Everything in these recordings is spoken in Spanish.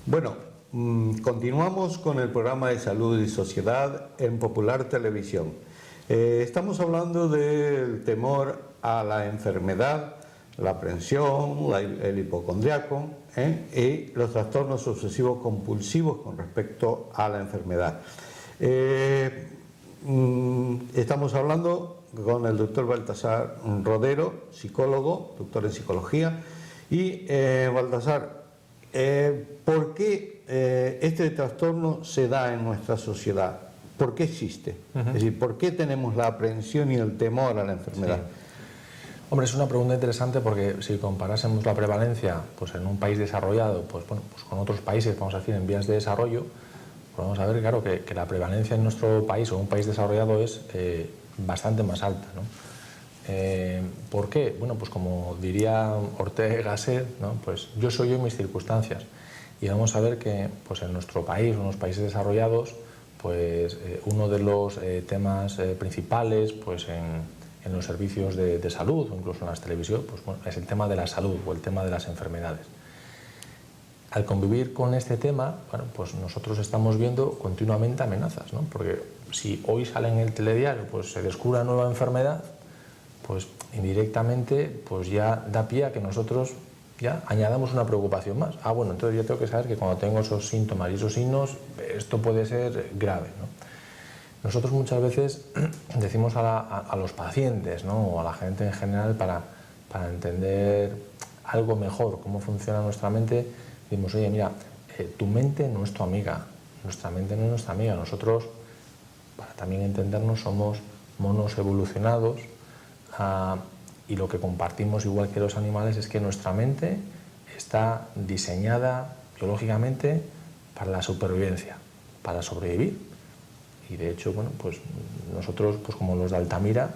Bueno, continuamos con el programa de Salud y Sociedad en Popular Televisión. Estamos hablando del temor a la enfermedad, la aprensión, el hipocondriaco y los trastornos obsesivos compulsivos con respecto a la enfermedad. Estamos hablando con el doctor Baltasar Rodero, psicólogo, doctor en psicología. Y Baltasar, ¿por qué este trastorno se da en nuestra sociedad? ¿Por qué existe? Es decir, ¿por qué tenemos la aprensión y el temor a la enfermedad? Sí. Hombre, es una pregunta interesante porque si comparásemos la prevalencia pues en un país desarrollado pues con otros países, vamos a decir, en vías de desarrollo, pues vamos a ver, claro, que la prevalencia en nuestro país o en un país desarrollado es bastante más alta, ¿no? ¿Por qué? Bueno, pues como diría Ortega y Gasset, ¿no? Pues yo soy yo en mis circunstancias. Y vamos a ver que pues en nuestro país, en los países desarrollados, pues uno de los temas principales pues en los servicios de salud o incluso en las televisiones, pues bueno, es el tema de la salud o el tema de las enfermedades. Al convivir con este tema, bueno, pues nosotros estamos viendo continuamente amenazas, ¿no? Porque si hoy sale en el telediario, pues se descubre una nueva enfermedad, pues indirectamente pues ya da pie a que nosotros ya añadamos una preocupación más. Ah, bueno, entonces yo tengo que saber que cuando tengo esos síntomas y esos signos, esto puede ser grave, ¿no? Nosotros muchas veces decimos a los pacientes, ¿no? O a la gente en general para entender algo mejor cómo funciona nuestra mente, decimos, oye, mira, tu mente no es tu amiga, nuestra mente no es nuestra amiga. Nosotros, para también entendernos, somos monos evolucionados y lo que compartimos igual que los animales es que nuestra mente está diseñada biológicamente para la supervivencia, para sobrevivir. Y de hecho, bueno, pues nosotros, pues como los de Altamira,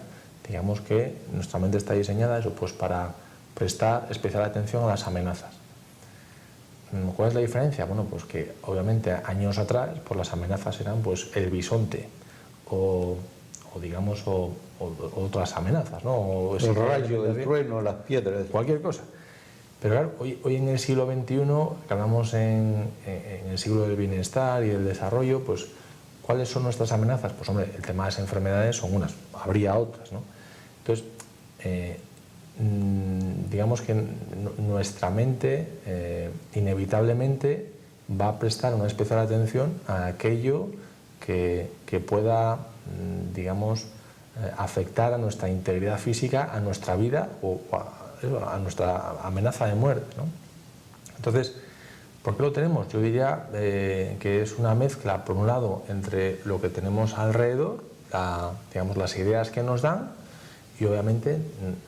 digamos que nuestra mente está diseñada eso, pues para prestar especial atención a las amenazas. ¿Cuál es la diferencia? Bueno, pues que obviamente años atrás pues las amenazas eran pues el bisonte o digamos otras amenazas, ¿no? O el rayo, el trueno, las piedras, cualquier cosa. Pero claro, hoy en el siglo XXI, que hablamos en el siglo del bienestar y del desarrollo, pues ¿cuáles son nuestras amenazas? Pues hombre, el tema de las enfermedades son unas, habría otras, ¿no? Entonces, digamos que nuestra mente inevitablemente va a prestar una especial atención a aquello que pueda, digamos, afectar a nuestra integridad física, a nuestra vida o a nuestra amenaza de muerte, ¿no? Entonces, ¿por qué lo tenemos? Yo diría que es una mezcla, por un lado, entre lo que tenemos alrededor, digamos, las ideas que nos dan, y obviamente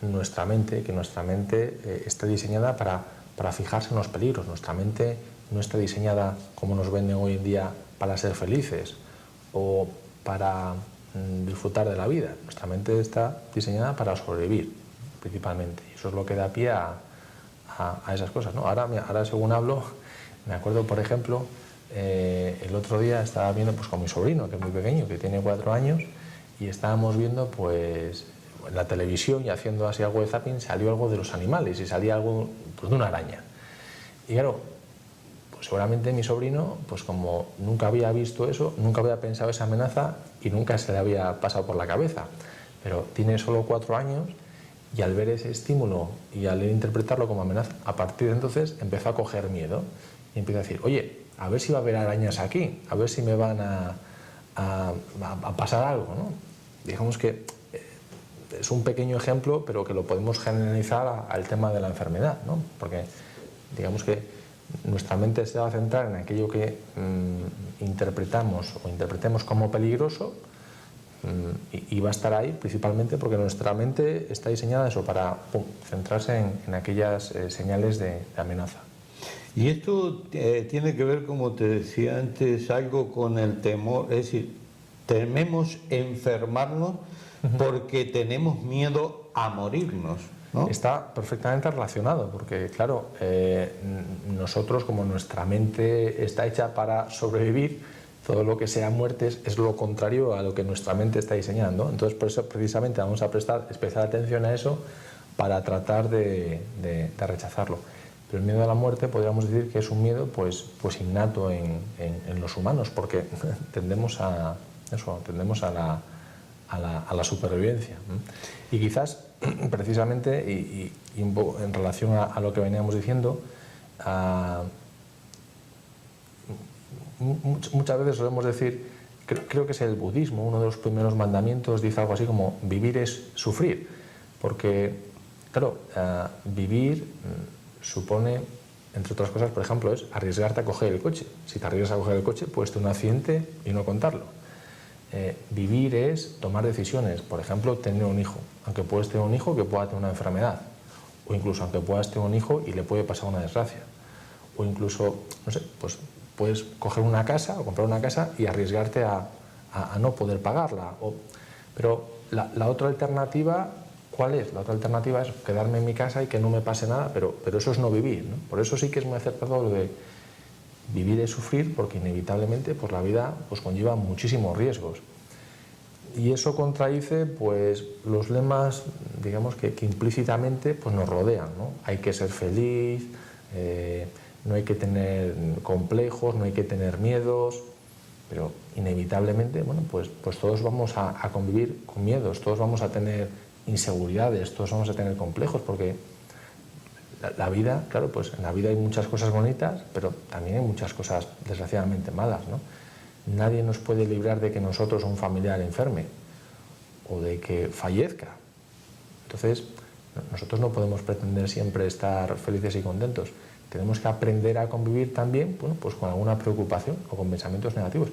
nuestra mente, que nuestra mente está diseñada para fijarse en los peligros. Nuestra mente no está diseñada, como nos venden hoy en día, para ser felices o para disfrutar de la vida. Nuestra mente está diseñada para sobrevivir, principalmente. Y eso es lo que da pie a esas cosas, ¿no? Ahora según hablo, me acuerdo, por ejemplo, el otro día estaba viendo pues, con mi sobrino, que es muy pequeño, que tiene 4 años, y estábamos viendo pues en la televisión y haciendo así algo de zapping, salió algo de los animales y salía algo pues, de una araña. Y claro, pues seguramente mi sobrino, pues como nunca había visto eso, nunca había pensado esa amenaza y nunca se le había pasado por la cabeza. Pero tiene solo 4 años y al ver ese estímulo y al interpretarlo como amenaza, a partir de entonces empezó a coger miedo y empieza a decir, oye, a ver si va a haber arañas aquí, a ver si me van a pasar algo, ¿no? Digamos que es un pequeño ejemplo, pero que lo podemos generalizar al tema de la enfermedad, ¿no? Porque digamos que nuestra mente se va a centrar en aquello que interpretemos como peligroso y va a estar ahí principalmente porque nuestra mente está diseñada eso para centrarse en aquellas señales de amenaza. Y esto tiene que ver, como te decía antes, algo con el temor, es decir, tememos enfermarnos porque tenemos miedo a morirnos, ¿no? Está perfectamente relacionado, porque claro, nosotros como nuestra mente está hecha para sobrevivir, todo lo que sea muertes es lo contrario a lo que nuestra mente está diseñando. Entonces por eso precisamente vamos a prestar especial atención a eso para tratar de rechazarlo. Pero el miedo a la muerte podríamos decir que es un miedo pues innato en los humanos, porque tendemos a la supervivencia. Y quizás, precisamente, y un poco en relación a lo que veníamos diciendo, muchas veces solemos decir, creo que es el budismo, uno de los primeros mandamientos dice algo así como vivir es sufrir, porque claro, vivir supone, entre otras cosas, por ejemplo, es arriesgarte a coger el coche. Si te arriesgas a coger el coche, puedes tener un accidente y no contarlo. Vivir es tomar decisiones, por ejemplo, tener un hijo, aunque puedes tener un hijo que pueda tener una enfermedad, o incluso aunque puedas tener un hijo y le puede pasar una desgracia, o incluso, no sé, pues puedes coger una casa o comprar una casa y arriesgarte a no poder pagarla. Pero la otra alternativa, ¿cuál es? La otra alternativa es quedarme en mi casa y que no me pase nada, pero eso es no vivir, ¿no? Por eso sí que es muy acertado lo de vivir es sufrir, porque inevitablemente pues la vida pues conlleva muchísimos riesgos. Y eso contradice pues los lemas, digamos, que implícitamente pues nos rodean, ¿no? Hay que ser feliz, no hay que tener complejos, no hay que tener miedos, pero inevitablemente, bueno, pues todos vamos a convivir con miedos, todos vamos a tener inseguridades, todos vamos a tener complejos, porque la vida, claro, pues en la vida hay muchas cosas bonitas, pero también hay muchas cosas desgraciadamente malas, ¿no? Nadie nos puede librar de que nosotros un familiar enferme o de que fallezca. Entonces, nosotros no podemos pretender siempre estar felices y contentos. Tenemos que aprender a convivir también, bueno, pues con alguna preocupación o con pensamientos negativos,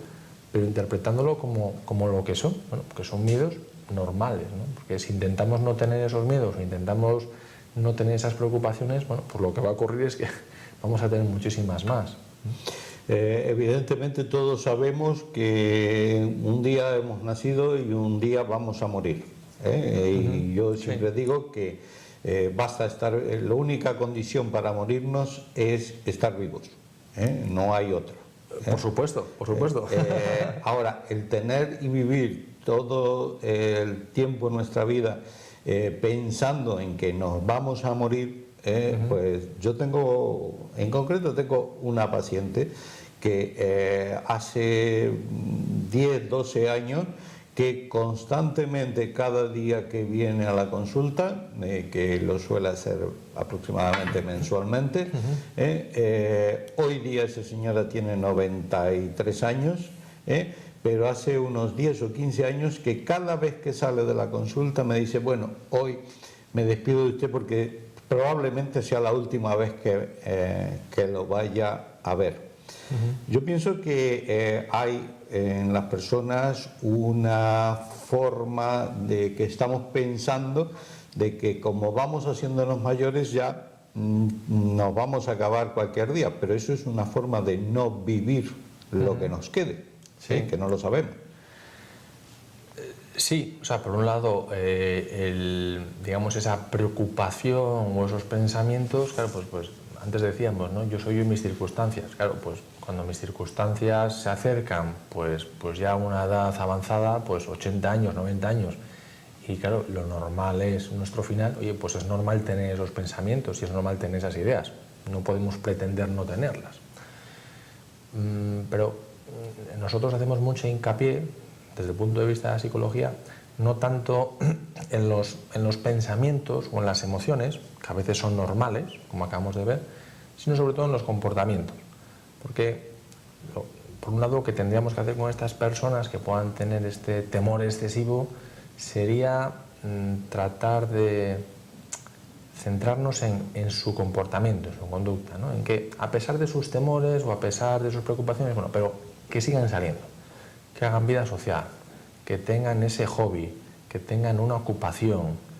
pero interpretándolo como lo que son, bueno, que son miedos normales, ¿no? Porque si intentamos no tener esos miedos o intentamos no tener esas preocupaciones, bueno, pues lo que va a ocurrir es que vamos a tener muchísimas más. Evidentemente todos sabemos que un día hemos nacido y un día vamos a morir, y yo siempre digo que basta estar, la única condición para morirnos es estar vivos, no hay otra. Por supuesto, por supuesto. Ahora, el tener y vivir todo el tiempo en nuestra vida pensando en que nos vamos a morir, pues yo en concreto tengo una paciente que hace 10, 12 años que constantemente, cada día que viene a la consulta, que lo suele hacer aproximadamente mensualmente, hoy día esa señora tiene 93 años, pero hace unos 10 o 15 años que cada vez que sale de la consulta me dice, bueno, hoy me despido de usted porque probablemente sea la última vez que lo vaya a ver. Yo pienso que hay en las personas una forma de que estamos pensando de que como vamos haciéndonos mayores ya nos vamos a acabar cualquier día, pero eso es una forma de no vivir lo que nos quede, ¿sí? Que no lo sabemos. Sí, o sea, por un lado, digamos, esa preocupación o esos pensamientos, claro, pues antes decíamos, ¿no? Yo soy yo y mis circunstancias. Claro, pues cuando mis circunstancias se acercan, pues ya a una edad avanzada, pues 80 años, 90 años, y claro, lo normal es nuestro final, oye, pues es normal tener esos pensamientos y es normal tener esas ideas. No podemos pretender no tenerlas. Pero nosotros hacemos mucho hincapié, desde el punto de vista de la psicología, no tanto en los pensamientos o en las emociones, que a veces son normales, como acabamos de ver, sino sobre todo en los comportamientos. Porque, por un lado, lo que tendríamos que hacer con estas personas que puedan tener este temor excesivo sería tratar de centrarnos en su comportamiento, en su conducta, ¿no? En que, a pesar de sus temores o a pesar de sus preocupaciones, bueno, pero que sigan saliendo, que hagan vida social, que tengan ese hobby, que tengan una ocupación,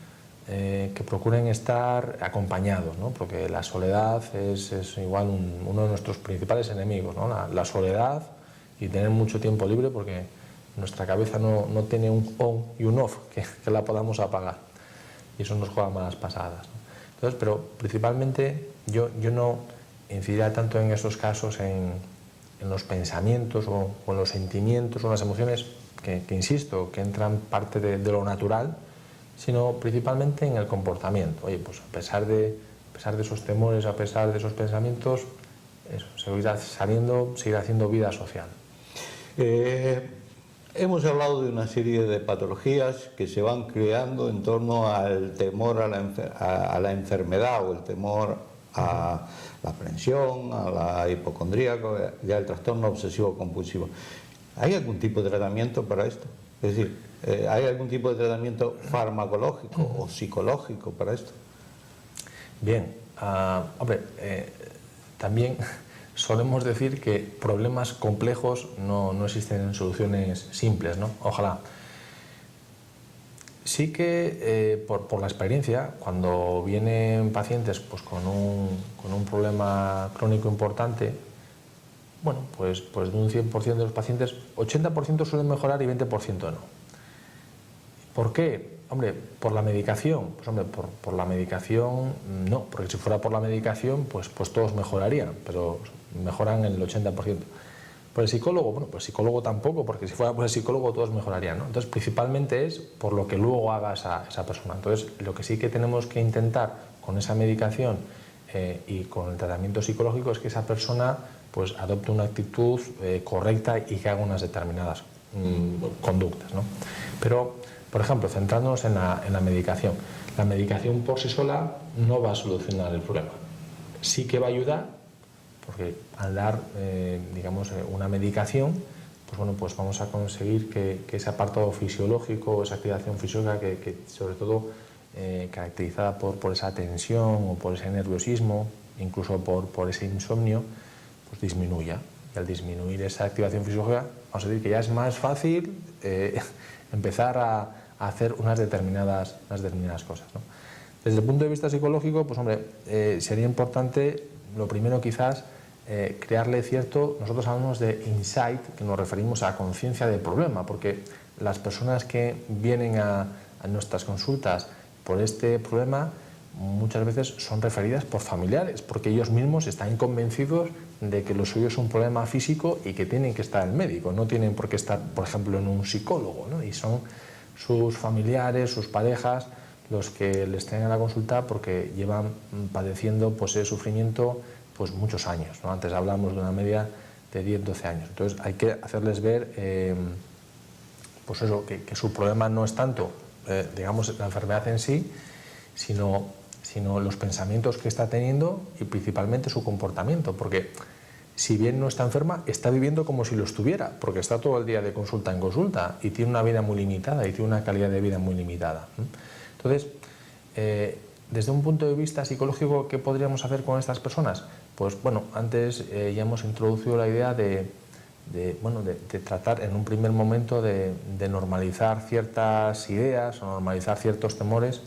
que procuren estar acompañados, ¿no? Porque la soledad es igual uno de nuestros principales enemigos, ¿no? La soledad y tener mucho tiempo libre, porque nuestra cabeza no tiene un on y un off que la podamos apagar, y eso nos juega malas pasadas, ¿no? Entonces, pero principalmente yo no incidiría tanto en esos casos en los pensamientos o en los sentimientos o en las emociones que insisto, que entran parte de lo natural, sino principalmente en el comportamiento. Oye, pues a pesar de a pesar de esos temores, a pesar de esos pensamientos, eso, seguir haciendo vida social. Hemos hablado de una serie de patologías que se van creando en torno al temor a la enfermedad o el temor a la aprensión, a la hipocondría y al trastorno obsesivo compulsivo. ¿Hay algún tipo de tratamiento para esto? Es decir, ¿hay algún tipo de tratamiento farmacológico o psicológico para esto? Bien, hombre, también solemos decir que problemas complejos no existen soluciones simples, ¿no? Ojalá. Sí que por la experiencia, cuando vienen pacientes pues, con un problema crónico importante, bueno, pues de un 100% de los pacientes, 80% suelen mejorar y 20% no. ¿Por qué? Hombre, ¿por la medicación? Pues hombre, por la medicación no, porque si fuera por la medicación, pues todos mejorarían, pero mejoran el 80%. ¿Por el psicólogo? Bueno, pues el psicólogo tampoco, porque si fuera por el psicólogo todos mejorarían, ¿no? Entonces, principalmente es por lo que luego haga esa persona. Entonces, lo que sí que tenemos que intentar con esa medicación y con el tratamiento psicológico es que esa persona pues adopte una actitud correcta y que haga unas determinadas conductas, ¿no? Pero, por ejemplo, centrándonos en la medicación. La medicación por sí sola no va a solucionar el problema. Sí que va a ayudar, porque al dar, digamos, una medicación, pues bueno, pues vamos a conseguir que ese apartado fisiológico, esa activación fisiológica que sobre todo caracterizada por esa tensión o por ese nerviosismo, incluso por ese insomnio, pues disminuya. Y al disminuir esa activación fisiológica, vamos a decir que ya es más fácil empezar a hacer unas determinadas cosas, ¿no? Desde el punto de vista psicológico, pues hombre, sería importante, lo primero quizás, crearle cierto, nosotros hablamos de insight, que nos referimos a conciencia del problema, porque las personas que vienen a nuestras consultas por este problema muchas veces son referidas por familiares, porque ellos mismos están convencidos de que lo suyo es un problema físico y que tienen que estar en el médico, no tienen por qué estar, por ejemplo, en un psicólogo, ¿no? Y son sus familiares, sus parejas, los que les traen a la consulta porque llevan padeciendo pues, ese sufrimiento pues, muchos años, ¿no? Antes hablamos de una media de 10-12 años. Entonces hay que hacerles ver pues eso, que su problema no es tanto digamos, la enfermedad en sí, sino los pensamientos que está teniendo y principalmente su comportamiento, porque si bien no está enferma, está viviendo como si lo estuviera, porque está todo el día de consulta en consulta y tiene una vida muy limitada y tiene una calidad de vida muy limitada. Entonces, desde un punto de vista psicológico, ¿qué podríamos hacer con estas personas? Pues bueno, antes ya hemos introducido la idea de tratar en un primer momento de normalizar ciertas ideas o normalizar ciertos temores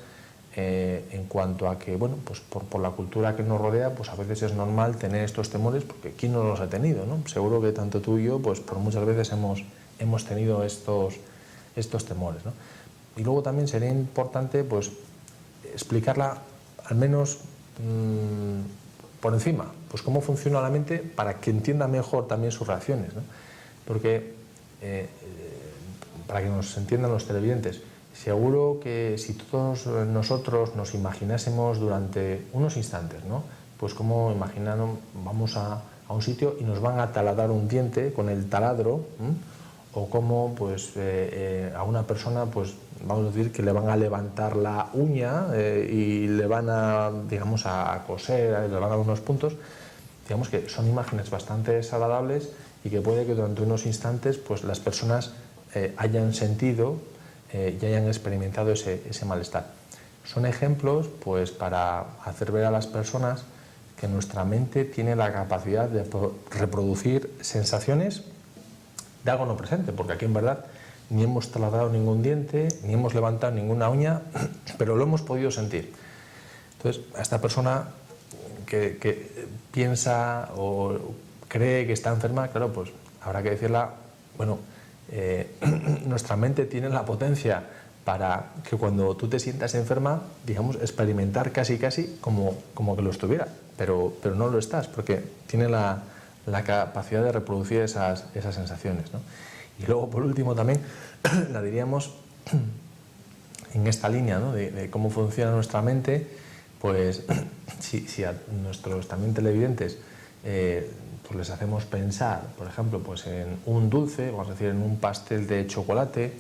en cuanto a que, bueno, pues por la cultura que nos rodea, pues a veces es normal tener estos temores, porque ¿quién no los ha tenido, no? Seguro que tanto tú y yo, pues por muchas veces hemos tenido estos temores, ¿no? Y luego también sería importante, pues, explicarla, al menos por encima, pues cómo funciona la mente para que entienda mejor también sus reacciones, ¿no? Porque, para que nos entiendan los televidentes, seguro que si todos nosotros nos imaginásemos durante unos instantes, ¿no? Pues como imaginando, vamos a un sitio y nos van a taladrar un diente con el taladro, o como pues, a una persona, pues vamos a decir que le van a levantar la uña y le van a, digamos, a coser, le van a dar unos puntos. Digamos que son imágenes bastante desagradables y que puede que durante unos instantes pues, las personas hayan sentido y hayan experimentado ese malestar. Son ejemplos pues, para hacer ver a las personas que nuestra mente tiene la capacidad de reproducir sensaciones de algo no presente, porque aquí en verdad ni hemos taladrado ningún diente, ni hemos levantado ninguna uña, pero lo hemos podido sentir. Entonces, a esta persona que piensa o cree que está enferma, claro, pues habrá que decirla, bueno, nuestra mente tiene la potencia para que cuando tú te sientas enferma, digamos, experimentar casi como que lo estuviera, pero no lo estás, porque tiene la capacidad de reproducir esas sensaciones, ¿no? Y luego, por último, también la diríamos en esta línea, ¿no? de cómo funciona nuestra mente, pues si a nuestros también televidentes pues les hacemos pensar, por ejemplo, pues en un dulce, vamos a decir, en un pastel de chocolate,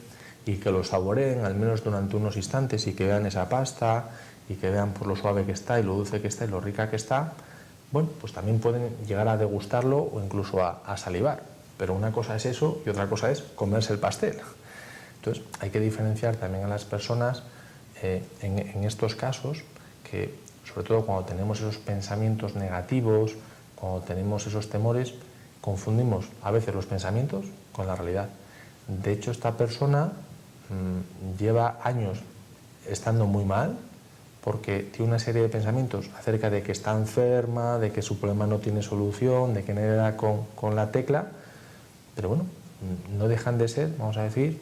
y que lo saboreen al menos durante unos instantes y que vean esa pasta y que vean por lo suave que está y lo dulce que está y lo rica que está, bueno, pues también pueden llegar a degustarlo o incluso a salivar. Pero una cosa es eso y otra cosa es comerse el pastel. Entonces hay que diferenciar también a las personas en estos casos, que sobre todo cuando tenemos esos pensamientos negativos, cuando tenemos esos temores, confundimos a veces los pensamientos con la realidad. De hecho, esta persona lleva años estando muy mal porque tiene una serie de pensamientos acerca de que está enferma, de que su problema no tiene solución, de que no da con la tecla, pero bueno, no dejan de ser, vamos a decir,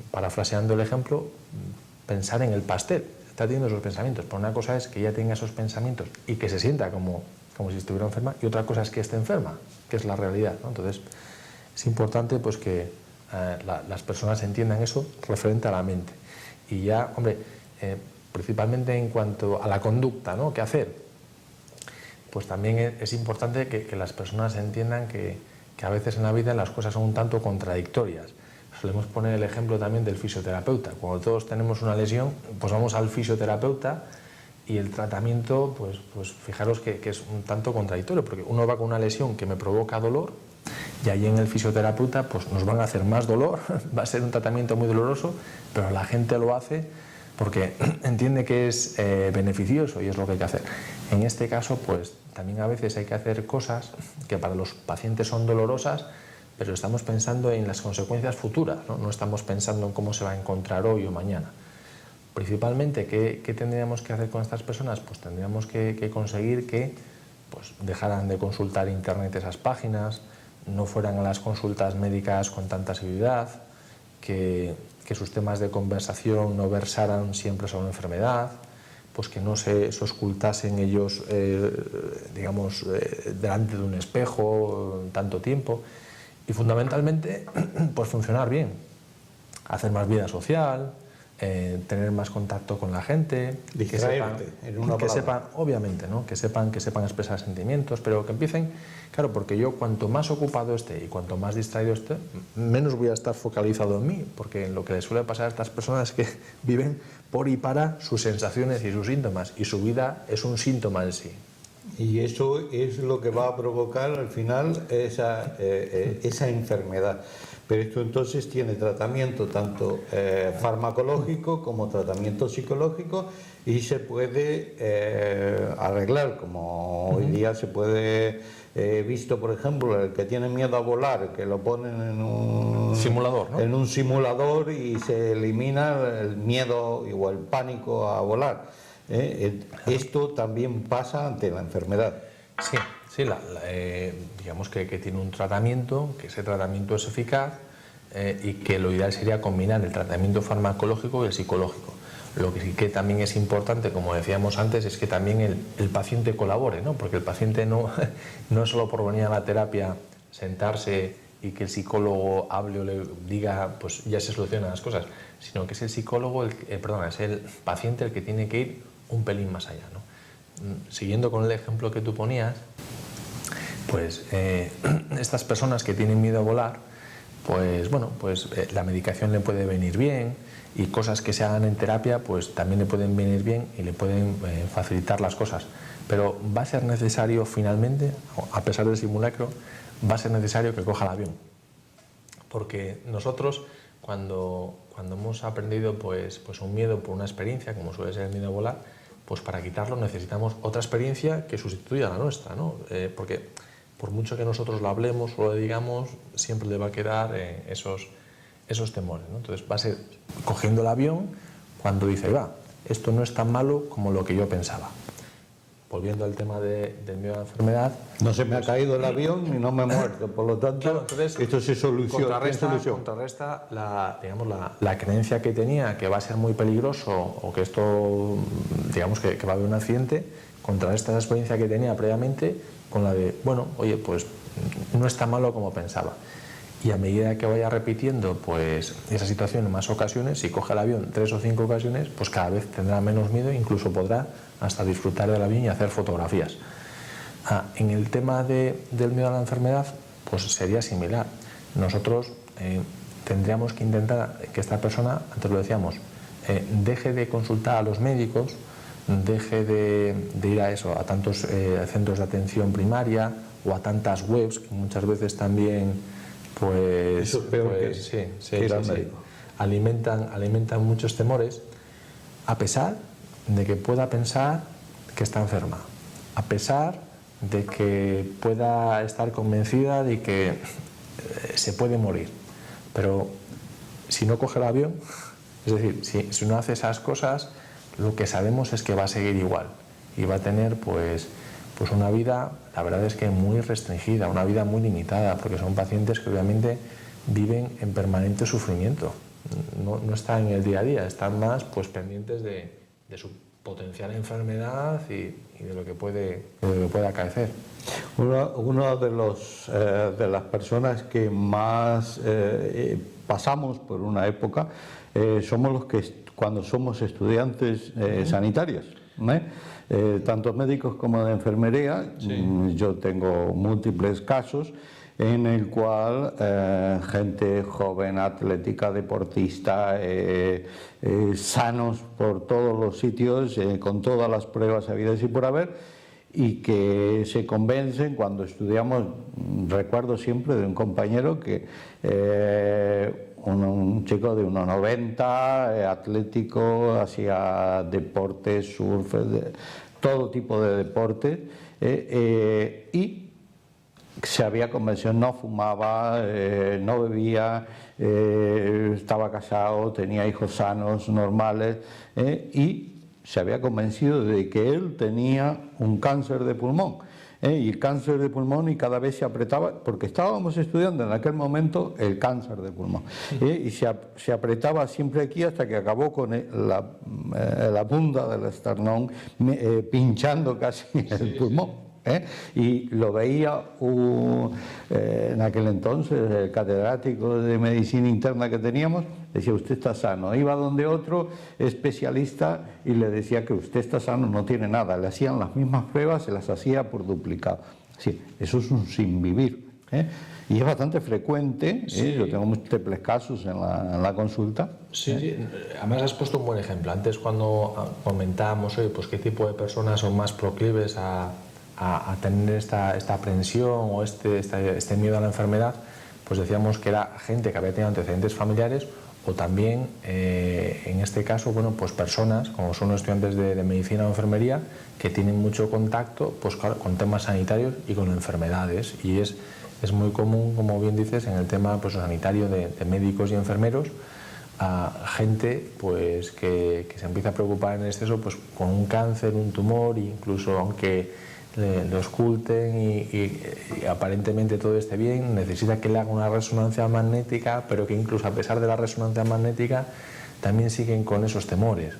parafraseando el ejemplo, pensar en el pastel. Está teniendo esos pensamientos, pero una cosa es que ella tenga esos pensamientos y que se sienta como si estuviera enferma, y otra cosa es que esté enferma, que es la realidad, ¿no? Entonces es importante pues que las personas entiendan eso referente a la mente. Y ya, hombre, principalmente en cuanto a la conducta, ¿no? ¿Qué hacer? Pues también es importante que las personas entiendan que a veces en la vida las cosas son un tanto contradictorias. Solemos poner el ejemplo también del fisioterapeuta. Cuando todos tenemos una lesión, pues vamos al fisioterapeuta y el tratamiento, pues fijaros que es un tanto contradictorio, porque uno va con una lesión que me provoca dolor, y allí en el fisioterapeuta pues nos van a hacer más dolor, va a ser un tratamiento muy doloroso, pero la gente lo hace porque entiende que es beneficioso y es lo que hay que hacer. En este caso, pues también a veces hay que hacer cosas que para los pacientes son dolorosas, pero estamos pensando en las consecuencias futuras, ¿no? No estamos pensando en cómo se va a encontrar hoy o mañana. Principalmente, ¿qué tendríamos que hacer con estas personas? Pues tendríamos que conseguir que pues, dejaran de consultar internet esas páginas, no fueran a las consultas médicas con tanta asiduidad, que sus temas de conversación no versaran siempre sobre enfermedad, pues que no se ocultasen ellos, digamos, delante de un espejo tanto tiempo, y fundamentalmente, pues funcionar bien, hacer más vida social, tener más contacto con la gente, que sepan, obviamente, ¿no? que sepan expresar sentimientos, pero que empiecen, claro, porque yo cuanto más ocupado esté y cuanto más distraído esté, menos voy a estar focalizado en mí, porque lo que les suele pasar a estas personas es que viven por y para sus sensaciones y sus síntomas, y su vida es un síntoma en sí. Y eso es lo que va a provocar al final esa enfermedad. Pero esto entonces tiene tratamiento tanto farmacológico como tratamiento psicológico, y se puede arreglar, como hoy día se puede, visto por ejemplo el que tiene miedo a volar, que lo ponen en un simulador, ¿no? En un simulador y se elimina el miedo o el pánico a volar. Esto también pasa ante la enfermedad. Sí, digamos que tiene un tratamiento, que ese tratamiento es eficaz, y que lo ideal sería combinar el tratamiento farmacológico y el psicológico. Lo que sí que también es importante, como decíamos antes, es que también el paciente colabore, ¿no? Porque el paciente no es solo por venir a la terapia, sentarse y que el psicólogo hable o le diga, pues ya se solucionan las cosas, sino que es el psicólogo, es el paciente el que tiene que ir un pelín más allá, ¿no? Siguiendo con el ejemplo que tú ponías, pues estas personas que tienen miedo a volar, pues bueno, la medicación le puede venir bien, y cosas que se hagan en terapia pues también le pueden venir bien y le pueden facilitar las cosas, pero va a ser necesario finalmente, a pesar del simulacro, va a ser necesario que coja el avión, porque nosotros cuando hemos aprendido pues un miedo por una experiencia, como suele ser el miedo a volar, pues para quitarlo necesitamos otra experiencia que sustituya a la nuestra, ¿no? Porque por mucho que nosotros lo hablemos o lo digamos, siempre le va a quedar esos temores, ¿no? Entonces va a ser cogiendo el avión cuando dice, va, esto no es tan malo como lo que yo pensaba. Volviendo al tema del miedo a la enfermedad... No se me ha caído el avión y no me he muerto, por lo tanto, claro, entonces, esto se soluciona. Contrarresta la creencia que tenía, que va a ser muy peligroso o que esto, digamos, que va a haber un accidente, contrarresta esa experiencia que tenía previamente con la de, bueno, oye, pues no es tan malo como pensaba. y a medida que vaya repitiendo pues esa situación en más ocasiones, si coge el avión 3 o 5 ocasiones, pues cada vez tendrá menos miedo, incluso podrá hasta disfrutar del avión y hacer fotografías. En el tema del miedo a la enfermedad, pues sería similar. Nosotros tendríamos que intentar que esta persona, antes lo decíamos, deje de consultar a los médicos, deje de ir a tantos centros de atención primaria o a tantas webs que muchas veces también pues, eso es peor que alimentan muchos temores, a pesar de que pueda pensar que está enferma, a pesar de que pueda estar convencida de que se puede morir, pero si no coge el avión, es decir, si no hace esas cosas, lo que sabemos es que va a seguir igual y va a tener pues una vida, la verdad es que muy restringida, una vida muy limitada, porque son pacientes que obviamente viven en permanente sufrimiento, no están en el día a día, están más pues pendientes de su potencial enfermedad y de lo que puede acaecer. Uno de las personas que más pasamos por una época somos los que cuando somos estudiantes sanitarios, tanto médicos como de enfermería. Sí. Yo tengo múltiples casos en el cual gente joven, atlética, deportista, sanos por todos los sitios, con todas las pruebas habidas y por haber, y que se convencen cuando estudiamos. Recuerdo siempre de un compañero que un chico de 1,90, atlético, hacía deportes, surf, todo tipo de deportes, y se había convencido, no fumaba, no bebía, estaba casado, tenía hijos sanos, normales, y se había convencido de que él tenía un cáncer de pulmón. Y el cáncer de pulmón, y cada vez se apretaba, porque estábamos estudiando en aquel momento el cáncer de pulmón, y se apretaba siempre aquí hasta que acabó con la punta del esternón pinchando casi el pulmón. Y lo veía en aquel entonces el catedrático de medicina interna que teníamos, decía: usted está sano. Iba donde otro especialista y le decía que usted está sano, no tiene nada. Le hacían las mismas pruebas, se las hacía por duplicado. Sí, eso es un sinvivir, y es bastante frecuente. Sí. Yo tengo múltiples casos en la consulta. Sí. Además has puesto un buen ejemplo. Antes, cuando comentábamos hoy pues qué tipo de personas son más proclives a tener esta aprensión o este miedo a la enfermedad, pues decíamos que era gente que había tenido antecedentes familiares, o también en este caso, bueno, pues personas como son los estudiantes de medicina o enfermería, que tienen mucho contacto pues claro, con temas sanitarios y con enfermedades, y es muy común, como bien dices, en el tema pues sanitario de médicos y enfermeros, a gente pues que se empieza a preocupar en exceso pues con un cáncer, un tumor, incluso aunque lo oculten y aparentemente todo esté bien, necesita que le haga una resonancia magnética, pero que incluso a pesar de la resonancia magnética también siguen con esos temores.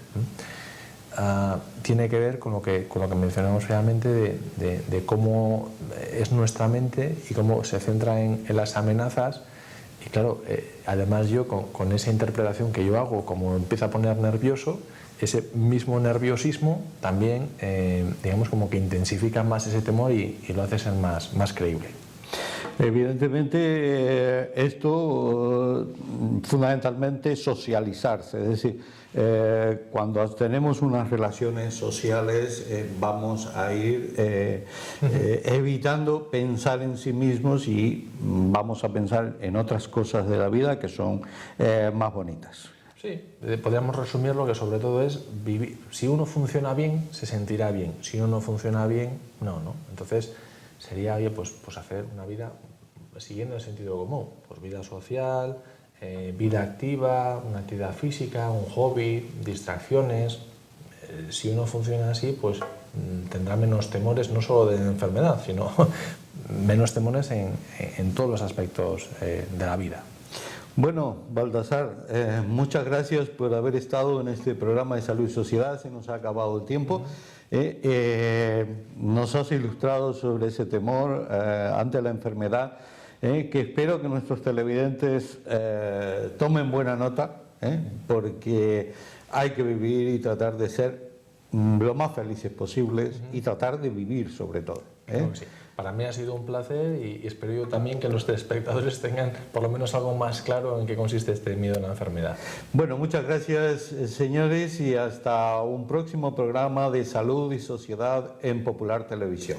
Tiene que ver con lo que mencionamos previamente de cómo es nuestra mente y cómo se centra en las amenazas. Y claro, además yo con esa interpretación que yo hago, como empiezo a poner nervioso, ese mismo nerviosismo también, digamos, como que intensifica más ese temor y lo hace ser más creíble. Evidentemente, esto fundamentalmente socializarse, es decir, cuando tenemos unas relaciones sociales vamos a ir evitando pensar en sí mismos y vamos a pensar en otras cosas de la vida que son más bonitas. Sí, podríamos resumirlo que sobre todo es vivir. Si uno funciona bien, se sentirá bien. Si uno no funciona bien, no. Entonces sería pues hacer una vida siguiendo el sentido común, pues vida social, vida activa, una actividad física, un hobby, distracciones. Si uno funciona así, pues tendrá menos temores, no solo de enfermedad, sino menos temores en todos los aspectos de la vida. Bueno, Baltasar, muchas gracias por haber estado en este programa de Salud y Sociedad. Se nos ha acabado el tiempo. Nos has ilustrado sobre ese temor ante la enfermedad que espero que nuestros televidentes tomen buena nota, porque hay que vivir y tratar de ser lo más felices posibles y tratar de vivir sobre todo. Creo que sí. Para mí ha sido un placer y espero yo también que los telespectadores tengan por lo menos algo más claro en qué consiste este miedo a la enfermedad. Bueno, muchas gracias, señores, y hasta un próximo programa de Salud y Sociedad en Popular Televisión.